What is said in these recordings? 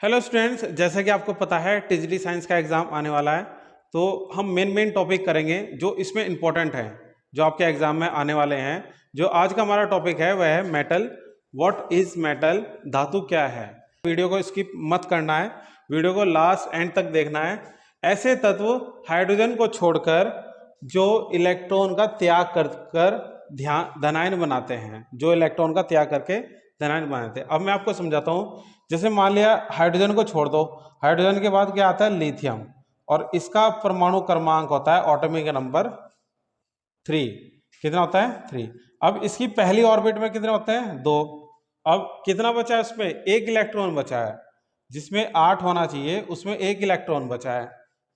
Hello students, जैसा कि आपको पता है टीजीटी साइंस का एग्जाम आने वाला है। तो हम मेन टॉपिक करेंगे जो इसमें इंपॉर्टेंट है, जो आपके एग्जाम में आने वाले हैं। जो आज का हमारा टॉपिक है वह है मेटल। व्हाट इज मेटल, धातु क्या है। वीडियो को स्किप मत करना है, वीडियो को लास्ट एंड तक देखना है। ऐसे तत्व हाइड्रोजन को छोड़कर जो इलेक्ट्रॉन का त्याग कर ध्यान धनायन बनाते हैं, जो इलेक्ट्रॉन का त्याग करके धनायन बनाते हैं। अब मैं आपको समझाता हूँ। जैसे मान लिया हाइड्रोजन को छोड़ दो, हाइड्रोजन के बाद क्या आता है, लिथियम, और इसका परमाणु क्रमांक होता है ऑटोमिक नंबर 3। कितना होता है, 3। अब इसकी पहली ऑर्बिट में कितने होते हैं, 2। अब कितना बचा है, उसमें एक इलेक्ट्रॉन बचा है। जिसमें 8 होना चाहिए उसमें एक इलेक्ट्रॉन बचा है।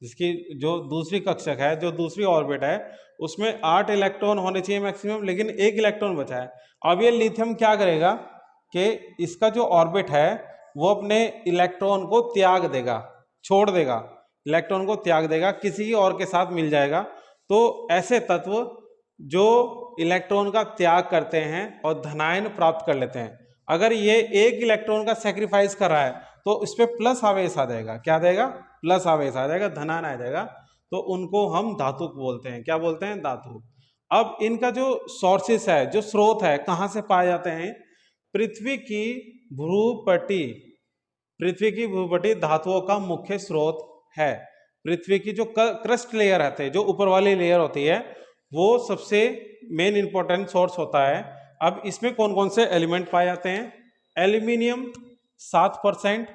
जिसकी जो दूसरी कक्षक है, जो दूसरी ऑर्बिट है, उसमें 8 इलेक्ट्रॉन होने चाहिए मैक्सिमम, लेकिन एक इलेक्ट्रॉन बचा है। अब ये लिथियम क्या करेगा कि इसका जो ऑर्बिट है वो अपने इलेक्ट्रॉन को त्याग देगा, छोड़ देगा, इलेक्ट्रॉन को त्याग देगा, किसी और के साथ मिल जाएगा। तो ऐसे तत्व जो इलेक्ट्रॉन का त्याग करते हैं और धनायन प्राप्त कर लेते हैं, अगर ये एक इलेक्ट्रॉन का सेक्रीफाइस कर रहा है तो इस पर प्लस आवेश आ जाएगा। क्या देगा, प्लस आवेश आ जाएगा, धनायन आ जाएगा। तो उनको हम धातु बोलते हैं। क्या बोलते हैं, धातु। अब इनका जो सोर्सेस है, जो स्रोत है, कहाँ से पाए जाते हैं, पृथ्वी की भ्रूपटी। पृथ्वी की भ्रूपटी धातुओं का मुख्य स्रोत है। पृथ्वी की जो क्रस्ट लेयर रहते हैं, जो ऊपर वाली लेयर होती है, वो सबसे मेन इंपॉर्टेंट सोर्स होता है। अब इसमें कौन कौन से एलिमेंट पाए जाते हैं, एल्यूमिनियम 7%,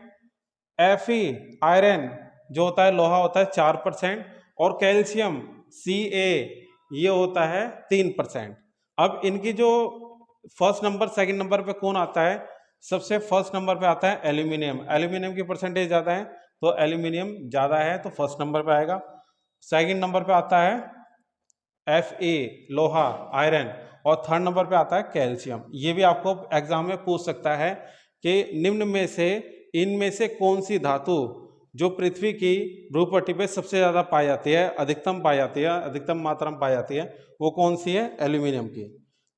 Fe आयरन जो होता है, लोहा होता है 4%, और कैल्शियम Ca ये होता है 3%। अब इनकी जो फर्स्ट नंबर सेकंड नंबर पे कौन आता है, सबसे फर्स्ट नंबर पे आता है एल्यूमिनियम। एल्यूमिनियम की परसेंटेज ज़्यादा है, तो एल्यूमिनियम ज़्यादा है तो फर्स्ट नंबर पे आएगा। सेकंड नंबर पे आता है Fe लोहा आयरन, और थर्ड नंबर पे आता है कैल्शियम। ये भी आपको एग्जाम में पूछ सकता है कि निम्न में से इनमें से कौन सी धातु जो पृथ्वी की भ्रूपट्टी पे सबसे ज़्यादा पाई जाती है, अधिकतम पाई जाती है, अधिकतम मात्रा में पाई जाती है, वो कौन सी है, एल्यूमिनियम की।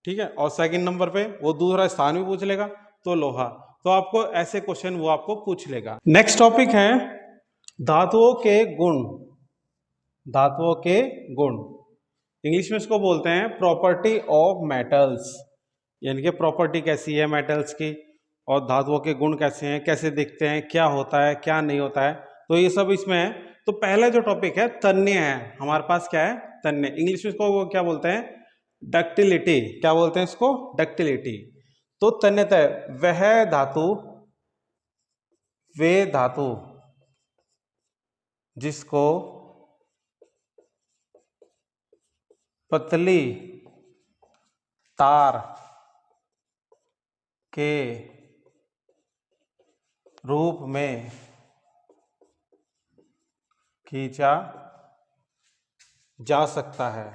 ठीक है, और सेकंड नंबर पे वो दूसरा स्थान भी पूछ लेगा, तो लोहा। तो आपको ऐसे क्वेश्चन वो आपको पूछ लेगा। नेक्स्ट टॉपिक है धातुओं के गुण। धातुओं के गुण, इंग्लिश में इसको बोलते हैं प्रॉपर्टी ऑफ मेटल्स। यानी कि प्रॉपर्टी कैसी है मेटल्स की, और धातुओं के गुण कैसे हैं, कैसे दिखते हैं, क्या होता है क्या नहीं होता है, तो ये सब इसमें है। तो पहला जो टॉपिक है तन्य है, हमारे पास क्या है, तन्य। इंग्लिश में इसको वो क्या बोलते हैं, डक्टिलिटी। क्या बोलते हैं इसको, डक्टिलिटी। तो तन्यता वह धातु, वे धातु जिसको पतली तार के रूप में खींचा जा सकता है,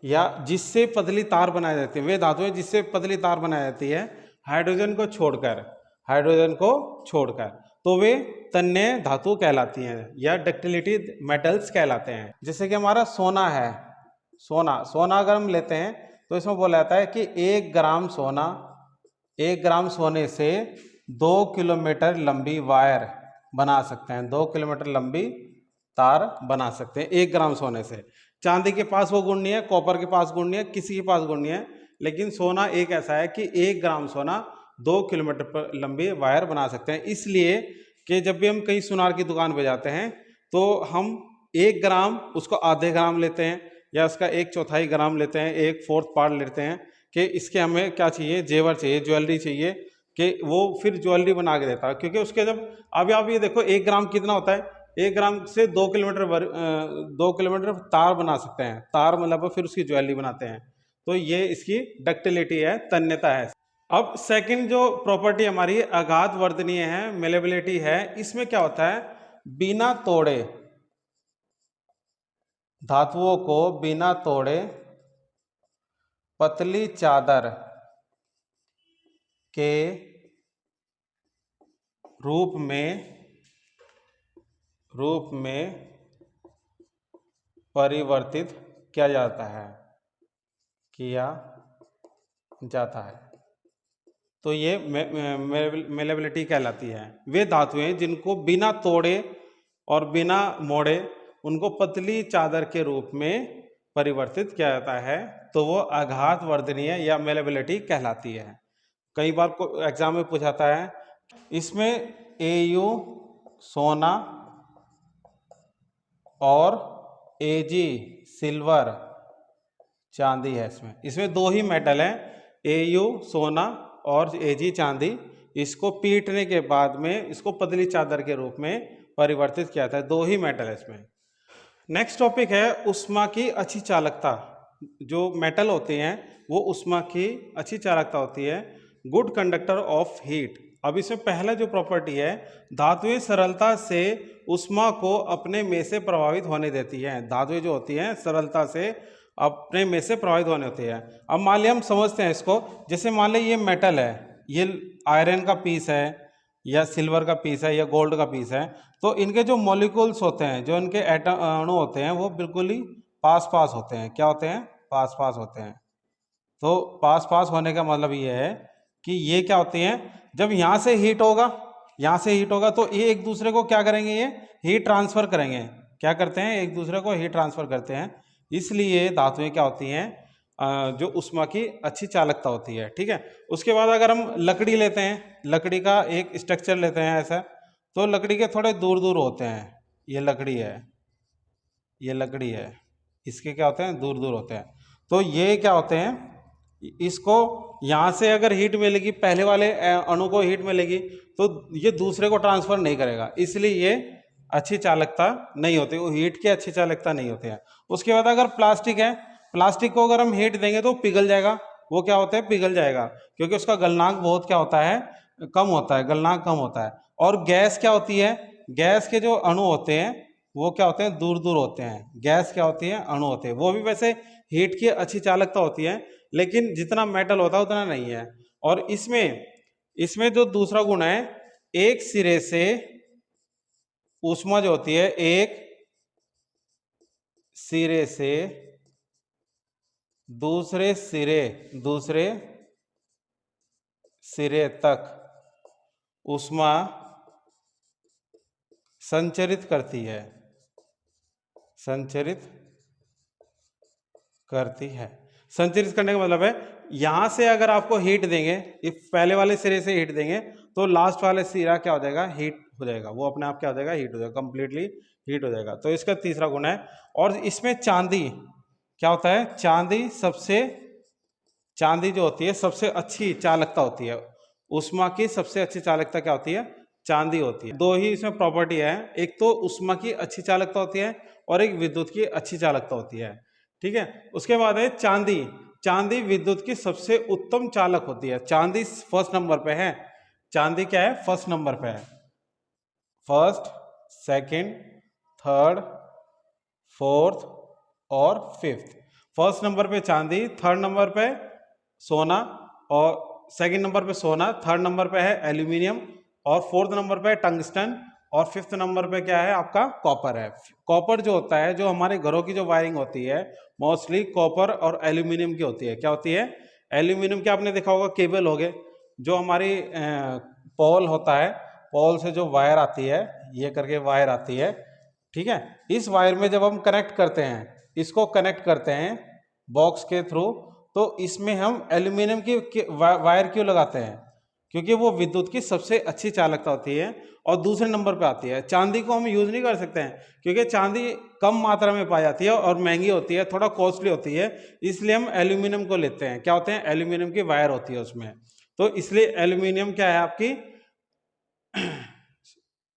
या जिससे पतली तार बनाई जाती है, वे धातुएं जिससे पतली तार बनाई जाती है हाइड्रोजन को छोड़कर, हाइड्रोजन को छोड़कर, तो वे तन्य धातु कहलाती हैं, या डक्टिलिटी मेटल्स कहलाते हैं। जैसे कि हमारा सोना है, सोना सोना अगर हम लेते हैं तो इसमें बोला जाता है कि 1 ग्राम सोना, 1 ग्राम सोने से 2 किलोमीटर लंबी वायर बना सकते हैं, 2 किलोमीटर लंबी तार बना सकते हैं 1 ग्राम सोने से। चांदी के पास वो गुण नहीं है, कॉपर के पास गुण नहीं है, किसी के पास गुण नहीं है, लेकिन सोना एक ऐसा है कि 1 ग्राम सोना 2 किलोमीटर पर लंबी वायर बना सकते हैं। इसलिए कि जब भी हम कहीं सुनार की दुकान पे जाते हैं तो हम 1 ग्राम उसको आधे ग्राम लेते हैं, या उसका 1/4 ग्राम लेते हैं, 1/4 पार्ट लेते हैं, कि इसके हमें क्या चाहिए, जेवर चाहिए, ज्वेलरी चाहिए, कि वो फिर ज्वेलरी बना के देता है। क्योंकि उसके जब अभी आप ये देखो 1 ग्राम कितना होता है, 1 ग्राम से 2 किलोमीटर तार बना सकते हैं, तार मतलब फिर उसकी ज्वेलरी बनाते हैं। तो ये इसकी डक्टिलिटी है, तन्यता है। अब सेकंड जो प्रॉपर्टी हमारी अगाध वर्धनीय है, मेलेबिलिटी है, इसमें क्या होता है, बिना तोड़े, धातुओं को बिना तोड़े पतली चादर के रूप में परिवर्तित किया जाता है, किया जाता है। तो ये मेलेबिलिटी कहलाती है। वे धातुएं जिनको बिना तोड़े और बिना मोड़े उनको पतली चादर के रूप में परिवर्तित किया जाता है, तो वो आघात वर्धनीय या मेलेबिलिटी कहलाती है। कई बार एग्जाम में पूछाता है, इसमें Au सोना और Ag सिल्वर चांदी है। इसमें दो ही मेटल हैं, Au सोना और Ag चांदी। इसको पीटने के बाद में इसको पतली चादर के रूप में परिवर्तित किया था। दो ही मेटल है इसमें। नेक्स्ट टॉपिक है ऊष्मा की अच्छी चालकता। जो मेटल होते हैं वो ऊष्मा की अच्छी चालकता होती है, गुड कंडक्टर ऑफ हीट। अब इसमें पहला जो प्रॉपर्टी है, धातुएं सरलता से ऊष्मा को अपने में से प्रभावित होने देती हैं। धातुएं जो होती हैं सरलता से अपने में से प्रभावित होने होती है। अब मान लिया हम समझते हैं इसको, जैसे मान लिया ये मेटल है, ये आयरन का पीस है या सिल्वर का पीस है या गोल्ड का पीस है, तो इनके जो मॉलिक्यूल्स होते हैं, जो इनके अणु होते हैं, वो बिल्कुल ही पास पास होते हैं। क्या होते हैं? पास पास होते हैं। तो पास पास होने का मतलब ये है कि ये क्या होते हैं, जब यहाँ से हीट होगा, यहाँ से हीट होगा तो ये एक दूसरे को क्या करेंगे, ये हीट ट्रांसफर करेंगे। क्या करते हैं? एक दूसरे को हीट ट्रांसफर करते हैं। इसलिए धातुएं क्या होती हैं, जो ऊष्मा की अच्छी चालकता होती है। ठीक है। उसके बाद अगर हम लकड़ी लेते हैं, लकड़ी का एक स्ट्रक्चर लेते हैं ऐसा, तो लकड़ी के थोड़े दूर दूर होते हैं। ये लकड़ी है, ये लकड़ी है, इसके क्या होते हैं? दूर दूर होते हैं। तो ये क्या होते हैं, इसको यहाँ से अगर हीट मिलेगी, पहले वाले अणु को हीट मिलेगी, तो ये दूसरे को ट्रांसफर नहीं करेगा, इसलिए ये अच्छी चालकता नहीं होती, वो हीट की अच्छी चालकता नहीं होती है। उसके बाद अगर प्लास्टिक है, प्लास्टिक को अगर हम हीट देंगे तो पिघल जाएगा। वो क्या होता है? पिघल जाएगा, क्योंकि उसका गलनांक बहुत क्या होता है? कम होता है, गलनांक कम होता है। और गैस क्या होती है? गैस के जो अणु होते हैं वो क्या होते हैं? दूर दूर होते हैं। गैस क्या होती है? अणु होते हैं। वो भी वैसे हीट की अच्छी चालकता होती है, लेकिन जितना मेटल होता है उतना नहीं है। और इसमें जो दूसरा गुण है, एक सिरे से ऊष्मा जो होती है, एक सिरे से दूसरे सिरे तक ऊष्मा संचरित करती है, संचरित करती है। संचरित करने का मतलब है, यहां से अगर आपको हीट देंगे, इस पहले वाले सिरे से हीट देंगे, तो लास्ट वाले सिरा क्या हो जाएगा? हीट हो जाएगा। वो अपने आप क्या हो जाएगा? हीट हो जाएगा, कंप्लीटली हीट हो जाएगा। तो इसका तीसरा गुण है। और इसमें चांदी क्या होता है? चांदी जो होती है सबसे अच्छी चालकता होती है। ऊष्मा की सबसे अच्छी चालकता क्या होती है? चांदी होती है। दो ही इसमें प्रॉपर्टी है, एक तो ऊष्मा की अच्छी चालकता होती है और एक विद्युत की अच्छी चालकता होती है। ठीक है। उसके बाद है चांदी। चांदी विद्युत की सबसे उत्तम चालक होती है। चांदी फर्स्ट नंबर पे है। चांदी क्या है? फर्स्ट नंबर पे है। फर्स्ट, सेकंड, थर्ड, फोर्थ और फिफ्थ। फर्स्ट नंबर पे चांदी, थर्ड नंबर पे सोना, और सेकंड नंबर पे सोना, थर्ड नंबर पे है एल्यूमिनियम, और फोर्थ नंबर पे टंगस्टन, और फिफ्थ नंबर पे क्या है आपका? कॉपर है। कॉपर जो होता है, जो हमारे घरों की जो वायरिंग होती है, मोस्टली कॉपर और एल्यूमिनियम की होती है। क्या होती है? एल्यूमिनियम की। आपने देखा होगा केबल हो गए, जो हमारी पोल होता है, पोल से जो वायर आती है, ये करके वायर आती है। ठीक है। इस वायर में जब हम कनेक्ट करते हैं, इसको कनेक्ट करते हैं बॉक्स के थ्रू, तो इसमें हम एल्यूमिनियम की वायर क्यों लगाते हैं? क्योंकि वो विद्युत की सबसे अच्छी चालकता होती है और दूसरे नंबर पे आती है। चांदी को हम यूज नहीं कर सकते हैं, क्योंकि चांदी कम मात्रा में पाई जाती है और महंगी होती है, थोड़ा कॉस्टली होती है, इसलिए हम एल्यूमिनियम को लेते हैं। क्या होते हैं? एल्यूमिनियम की वायर होती है उसमें। तो इसलिए एल्यूमिनियम क्या है आपकी?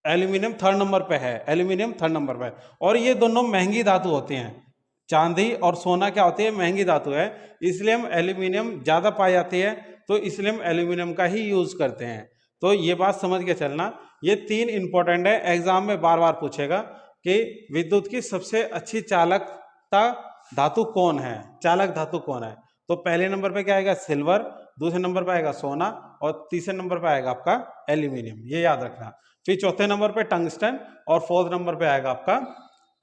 एल्यूमिनियम थर्ड नंबर पे है। एल्यूमिनियम थर्ड नंबर पे है। और ये दोनों महंगी धातु होती हैं। चांदी और सोना क्या होती है? महंगी धातु है, इसलिए हम एल्यूमिनियम ज्यादा पाई जाती है, तो इसलिए हम एल्यूमिनियम का ही यूज करते हैं। तो ये बात समझ के चलना। ये तीन इंपॉर्टेंट है, एग्जाम में बार बार पूछेगा कि विद्युत की सबसे अच्छी चालकता धातु कौन है, चालक धातु कौन है। तो पहले नंबर पे क्या आएगा? सिल्वर, दूसरे नंबर पे आएगा सोना, और तीसरे नंबर पे आएगा आपका एल्यूमिनियम। ये याद रखना। फिर चौथे नंबर पे टंगस्टन, और फोर्थ नंबर पे आएगा आपका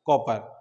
कॉपर।